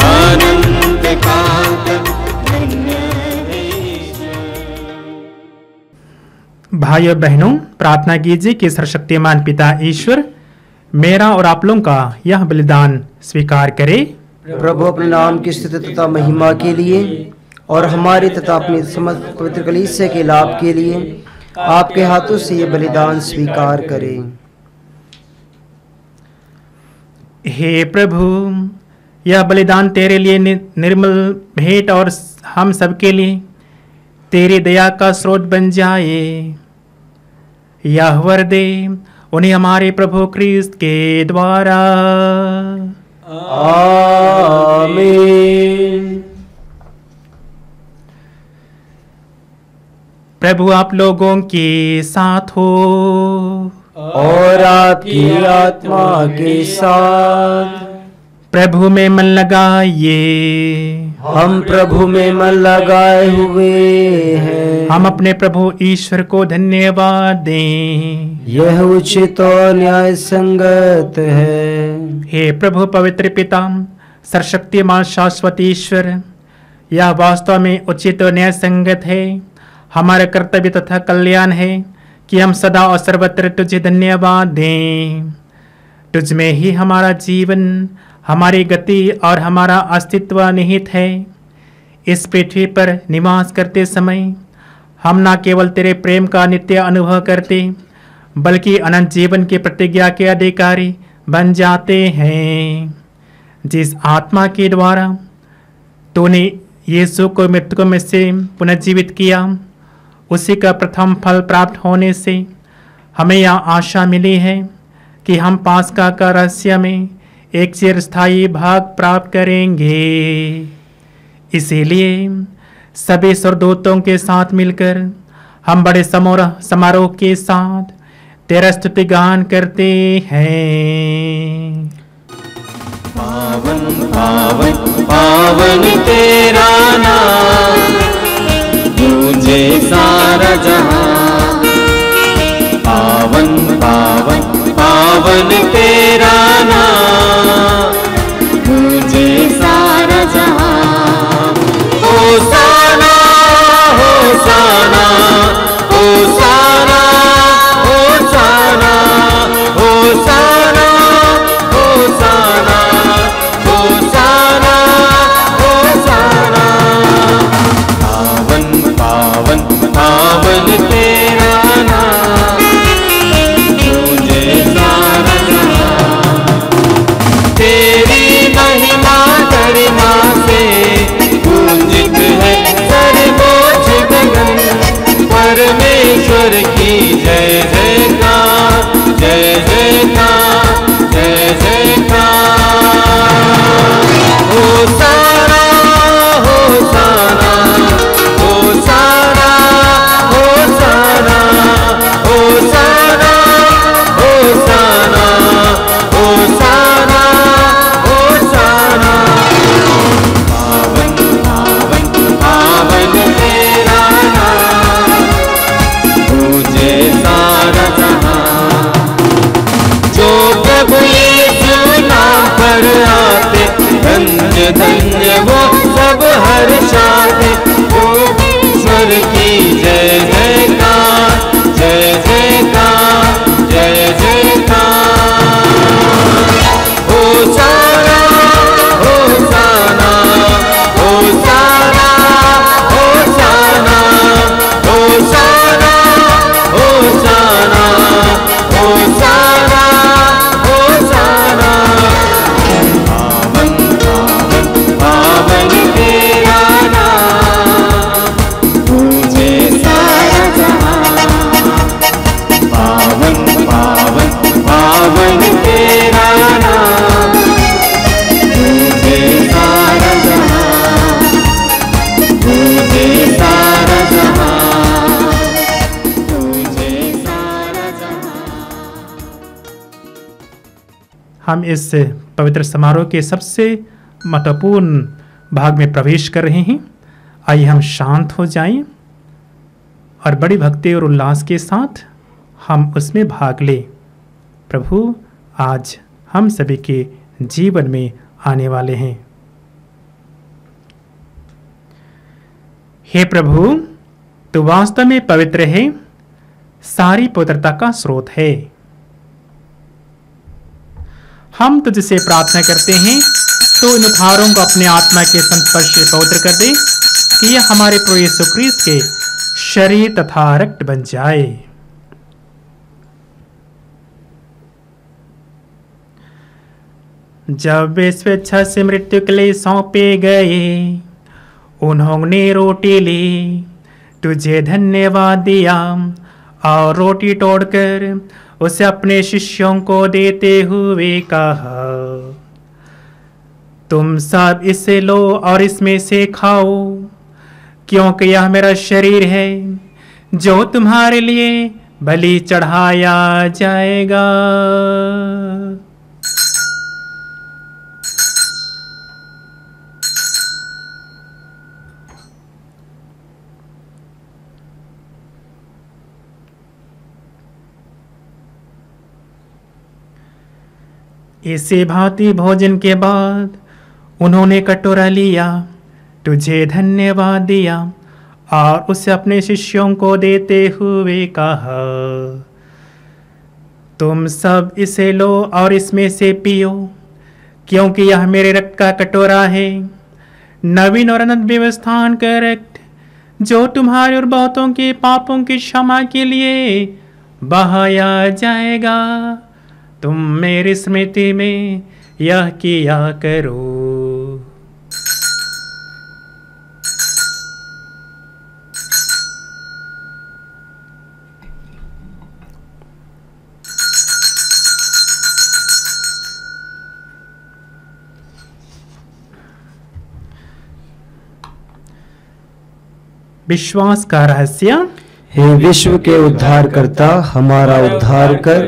अनंत काल तक धन्य है ईश्वर। भाइयों बहनों, प्रार्थना कीजिए कि सर्वशक्तिमान पिता ईश्वर मेरा और आप लोगों का यह बलिदान स्वीकार करे। प्रभु अपने नाम की स्तुति तथा महिमा के लिए और हमारे तथा अपनी समस्त पवित्र कलीसिया के लाभ के लिए आपके हाथों से ये बलिदान स्वीकार करें। हे प्रभु, यह बलिदान तेरे लिए निर्मल भेंट और हम सबके लिए तेरी दया का स्रोत बन जाए। यह वर दे उन्हें हमारे प्रभु क्रिस्त के द्वारा। आमीन। प्रभु आप लोगों के साथ हो और आपकी आत्मा के साथ। प्रभु में मन लगाइए। हम प्रभु में मन लगाए हुए हैं। हम अपने प्रभु ईश्वर को धन्यवाद दें। यह उचित और न्याय संगत है। हे प्रभु पवित्र पिता, सर्वशक्तिमान शाश्वत ईश्वर, यह वास्तव में उचित और न्याय संगत है, हमारा कर्तव्य तथा कल्याण है कि हम सदा और सर्वत्र तुझे धन्यवाद दें। तुझ में ही हमारा जीवन, हमारी गति और हमारा अस्तित्व निहित है। इस पृथ्वी पर निवास करते समय हम न केवल तेरे प्रेम का नित्य अनुभव करते बल्कि अनंत जीवन की प्रतिज्ञा के अधिकारी बन जाते हैं। जिस आत्मा के द्वारा तूने यीशु को मृतकों में से पुनर्जीवित किया, उसी का प्रथम फल प्राप्त होने से हमें यह आशा मिली है कि हम पास्का का रहस्य में एक चिरस्थायी भाग प्राप्त करेंगे। इसीलिए सभी स्वर्गदूतों के साथ मिलकर हम बड़े समारोह के साथ तेरा स्तुति गान करते हैं। पावन पावन पावन तेरा नाम, तुझे सारा जहां। पावन पावन पावन तेरा नाम, तुझे सारा जहां। होसाना होसाना होसाना होसाना होसाना होसाना होसाना होसाना। पावन पावन पावन तेरा नाम, तुझे सारा जहां। तेरी महिमा गरिमा से पूजित है सर्वोच्च गगन। परमेश्वर की जय जयकार, जय जयकार, जय जयकार। होसाना होसाना होसाना होसाना होसाना होसाना होसाना होसाना। पावन पावन पावन तेरा नाम, तुझे सारा जहां। जो प्रभु यीशु नाम पर आते, धन्य धन्य वो सब हर्षाते। वो ईश्वर की जय जयकार, जय जयकार, जय जयकार। होसाना होसाना होसाना होसाना होसाना होसाना होसाना होसाना। पावन पावन पावन तेरा नाम, तुझे सारा जहां। पावन पावन पावन तेरा नाम, तुझे सारा जहां, तुझे सारा जहां, तुझे सारा जहां। हम इस पवित्र समारोह के सबसे महत्वपूर्ण भाग में प्रवेश कर रहे हैं। आइए हम शांत हो जाएं और बड़ी भक्ति और उल्लास के साथ हम उसमें भाग लें। प्रभु आज हम सभी के जीवन में आने वाले हैं। हे प्रभु, तू वास्तव में पवित्र है, सारी पवित्रता का स्रोत है। हम तुझसे प्रार्थना करते हैं तो इन उपहारों को अपने आत्मा के संस्पर्श से पवित्र कर दे कि यह हमारे प्रभु यीशु क्रिस्त के शरीर तथा रक्त बन जाए। जब वे स्वेच्छा से मृत्यु के लिए सौंपे गए, उन्होंने रोटी ली, तुझे धन्यवाद दिया और रोटी तोड़कर उसे अपने शिष्यों को देते हुए कहा, तुम सब इसे लो और इसमें से खाओ, क्योंकि यह मेरा शरीर है जो तुम्हारे लिए बलि चढ़ाया जाएगा। इसी भांति भोजन के बाद उन्होंने कटोरा लिया, तुझे धन्यवाद दिया और उसे अपने शिष्यों को देते हुए कहा, तुम सब इसे लो और इसमें से पियो, क्योंकि यह मेरे रक्त का कटोरा है, नवीन और अनंत व्यवस्थान का रक्त, जो तुम्हारे और बहुतों के पापों की क्षमा के लिए बहाया जाएगा। तुम मेरी स्मृति में यह किया करो। विश्वास का रहस्य। हे विश्व के उद्धार करता, हमारा उद्धार कर।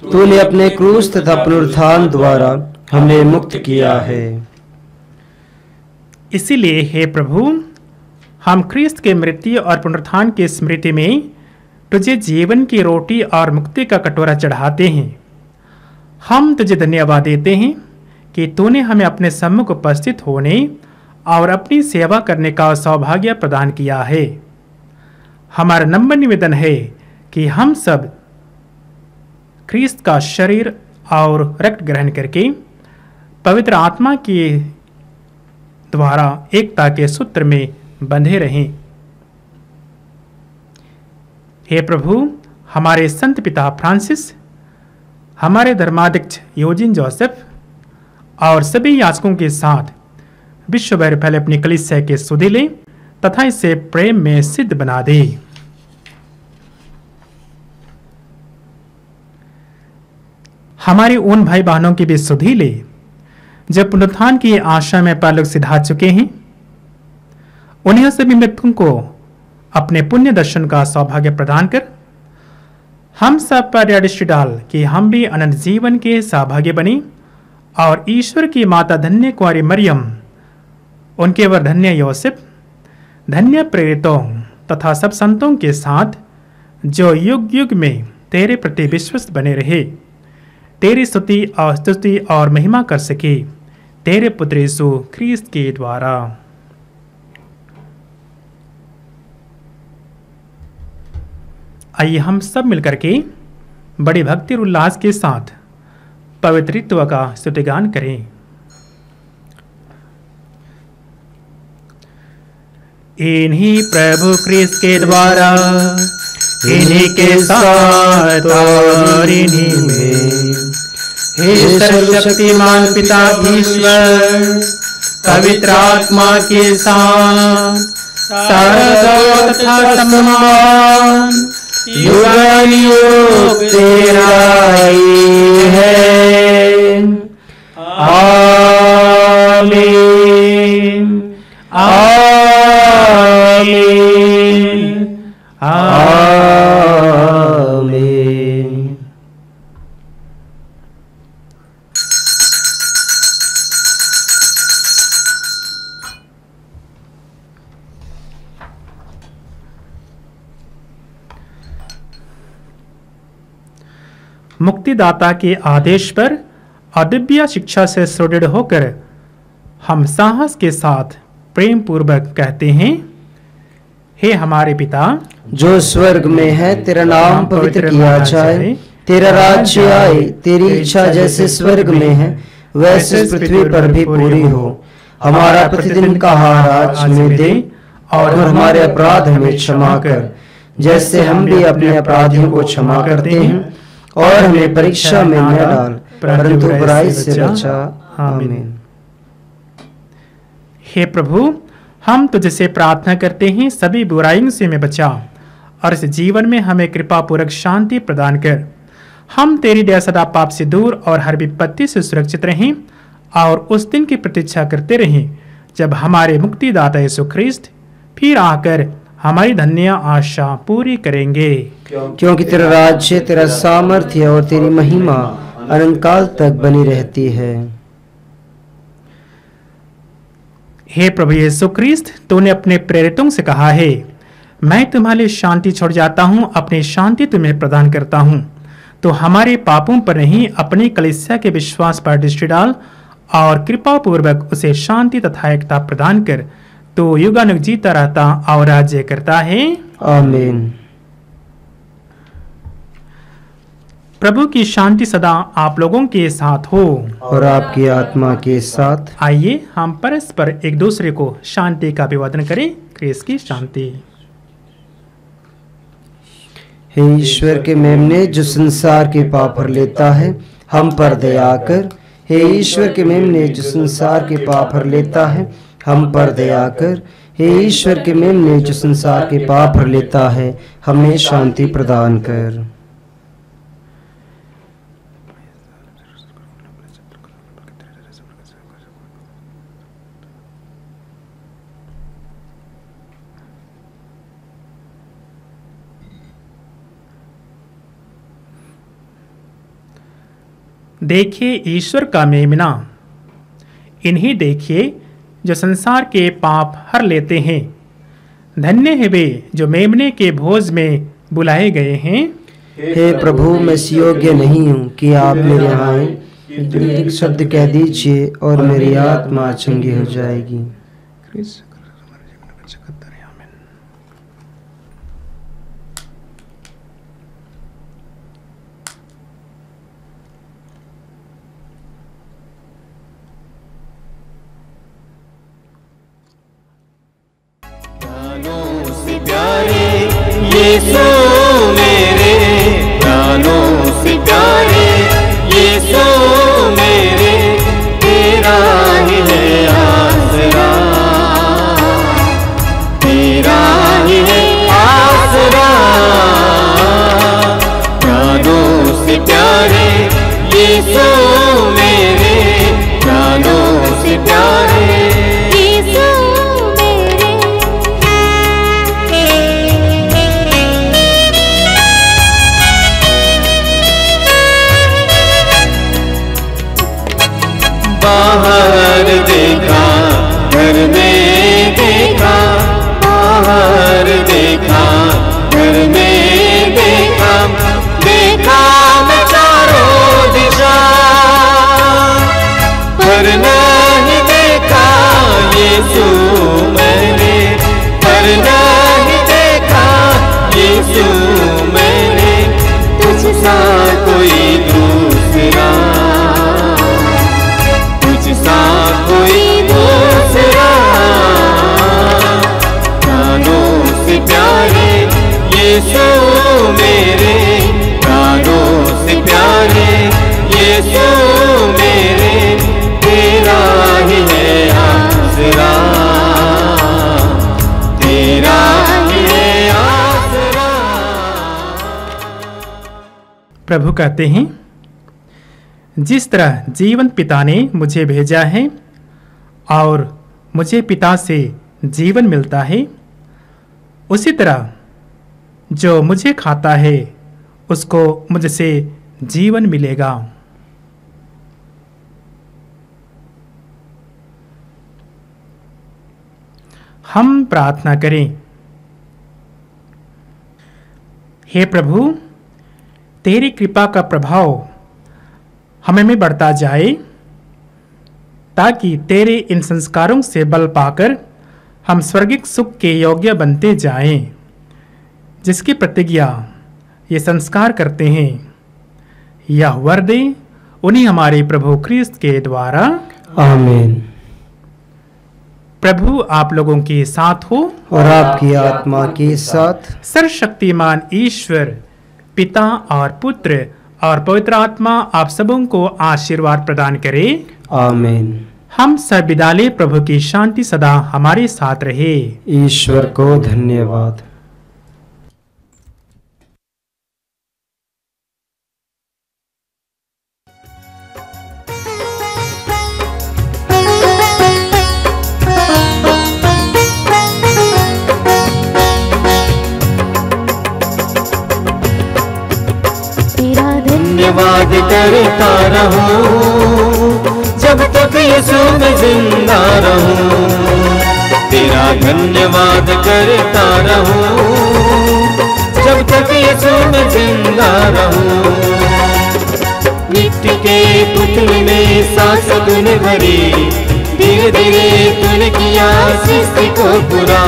तूने अपने क्रूस तथा पुनरुत्थान द्वारा हमें मुक्त किया है। इसीलिए हे प्रभु, हम ख्रीस्त के मृत्यु और पुनरुत्थान की स्मृति में तुझे जीवन की रोटी और मुक्ति का कटोरा चढ़ाते हैं। हम तुझे धन्यवाद देते हैं कि तूने हमें अपने सम्मुख उपस्थित होने और अपनी सेवा करने का सौभाग्य प्रदान किया है। हमारा नम्र निवेदन है कि हम सब ख्रीस्त का शरीर और रक्त ग्रहण करके पवित्र आत्मा के द्वारा एकता के सूत्र में बंधे रहें। हे प्रभु, हमारे संत पिता फ्रांसिस, हमारे धर्माध्यक्ष यूजिन जोसेफ और सभी याजकों के साथ विश्व भर फैले अपनी कलीसिया के सुधि ले तथा इसे प्रेम में सिद्ध बना दे। हमारे उन भाई बहनों की भी सुधि ले जो पुनरुत्थान की आशा में परलोक सिधा चुके हैं। उन्हें सभी मृतकों को अपने पुण्य दर्शन का सौभाग्य प्रदान कर हम सब पर यह दृष्टि डाल कि हम भी अनंत जीवन के सौभाग्य बने और ईश्वर की माता धन्य कुंवारी मरियम, उनके वर धन्य योसेफ, धन्य प्रेरितों तथा सब संतों के साथ जो युग युग में तेरे प्रति विश्वस्त बने रहे, तेरी स्तुति और स्तुति और महिमा कर सके, तेरे पुत्र यीशु ख्रीस्त के द्वारा। आइए हम सब मिलकर के बड़ी भक्ति और उल्लास के साथ पवित्रित्व का स्तुतिगान करें। इन्हीं प्रभु ख्रीस्त के द्वारा, इन्हीं के साथ और इन्हीं में, हे सर्वशक्तिमान पिता ईश्वर, पवित्र आत्मा के साथ सारा गौरव तथा सम्मान युगानुयुग तेरा ही है। आमीन, आमीन, आमीन। मुक्तिदाता के आदेश पर अदिव्य शिक्षा से सुदृढ़ होकर हम साहस के साथ प्रेम पूर्वक कहते हैं, हे हमारे पिता जो स्वर्ग में है, तेरा नाम पवित्र किया जाए, तेरा राज्य आए, तेरी इच्छा जैसे स्वर्ग में है वैसे पृथ्वी पर भी पूरी हो। हमारा प्रतिदिन का आहार आज हमें दे और हमारे अपराध हमें क्षमा कर, जैसे हम भी अपने अपराधियों को क्षमा करते हैं, और हमें परीक्षा में न डाल परंतु बुराई से बचा। आमीन। हे प्रभु, हम तुझसे प्रार्थना करते हैं, सभी बुराइयों से हमें बचा और इस जीवन में हमें कृपा पूर्वक शांति प्रदान कर। हम तेरी दया सदा पाप से दूर और हर विपत्ति से सुरक्षित रहें और उस दिन की प्रतीक्षा करते रहें जब हमारे मुक्तिदाता यीशु ख्रीस्त फिर आकर हमारी धन्य आशा पूरी करेंगे। क्योंकि तेरा राज्य, तेरा सामर्थ्य और तेरी महिमा अनंत काल तक बनी रहती है। हे प्रभु यीशु ख्रीस्त, तूने अपने प्रेरितों से कहा है, मैं तुम्हारे लिए शांति छोड़ जाता हूँ, अपनी शांति तुम्हें प्रदान करता हूँ। तो हमारे पापों पर नहीं, अपनी कलीसिया के विश्वास पर दृष्टि डाल और कृपा पूर्वक उसे शांति तथा एकता प्रदान कर। तो युगानुग जीता रहता और राज्य करता है। आमीन। प्रभु की शांति सदा आप लोगों के साथ हो और आपकी आत्मा के साथ। आइए हम परस्पर एक दूसरे को शांति का अभिवादन करें। ख्रीस्त की शांति। हे ईश्वर के मेमने जो संसार के पाप हर लेता है, हम पर दया कर। हे ईश्वर के मेमने जो संसार के पाप हर लेता है, हम पर दया कर। हे ईश्वर के मेमने जो संसार के पाप हर लेता है, हमें शांति प्रदान कर। देखिए ईश्वर का मेमना, इन्हीं देखिए जो संसार के पाप हर लेते हैं। धन्य है वे जो मेमने के भोज में बुलाए गए हैं। हे प्रभु, मैं योग्य नहीं हूँ कि आप मेरे यहाँ आएं, एक शब्द कह दीजिए और मेरी आत्मा चंगी हो जाएगी। यीशु मेरे प्राणों से प्यारे, यीशु मेरे तेरा ही है आसरा, तेरा ही है आसरा। प्राणों से प्यारे यीशु मेरे, प्राणों से प्यारे बाहर देखा, घर में देखा, बाहर देखा, घर में देखा, देखा मैं चारों दिशा, पर नहीं देखा यीशु मैंने, पर नहीं देखा यीशु मैंने, तुझसा कोई दूसरा, तुझसा कोई दूसरा। प्राणों से प्यारे यीशु मेरे, प्राणों से प्यारे यीशु मेरे, तेरा ही है आसरा, तेरा ही है आसरा। प्रभु कहते हैं, जिस तरह जीवन पिता ने मुझे भेजा है और मुझे पिता से जीवन मिलता है, उसी तरह जो मुझे खाता है उसको मुझसे जीवन मिलेगा। हम प्रार्थना करें। हे प्रभु, तेरी कृपा का प्रभाव हमें में बढ़ता जाए, ताकि तेरे इन संस्कारों से बल पाकर हम स्वर्गिक सुख के योग्य बनते जाएं, जिसकी प्रतिज्ञा ये संस्कार करते हैं। यह वर दे उन्हीं हमारे प्रभु ख्रीस्त के द्वारा, आमीन। प्रभु आप लोगों के साथ हो और आपकी आत्मा के साथ। सर्वशक्तिमान ईश्वर पिता और पुत्र और पवित्र आत्मा आप सबों को आशीर्वाद प्रदान करे, आमीन। हम सब विदा लें। प्रभु की शांति सदा हमारे साथ रहे। ईश्वर को धन्यवाद। धन्यवाद करता रहूं जब तक यीशु में जिंदा रहूं, तेरा धन्यवाद करता रहूं जब तक यीशु में जिंदा रहूं। मिट्टी के पुतले में सांस तूने भरी, धीरे धीरे तूने किया सृष्टि को पूरा,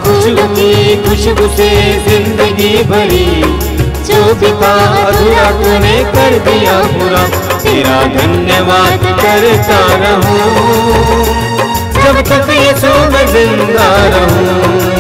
खुशबू की खुशबू से जिंदगी भरी, जो भी था अधूरा तूने कर दिया पूरा। तेरा धन्यवाद करता रहूं जब तक यीशु में जिंदा रहूं।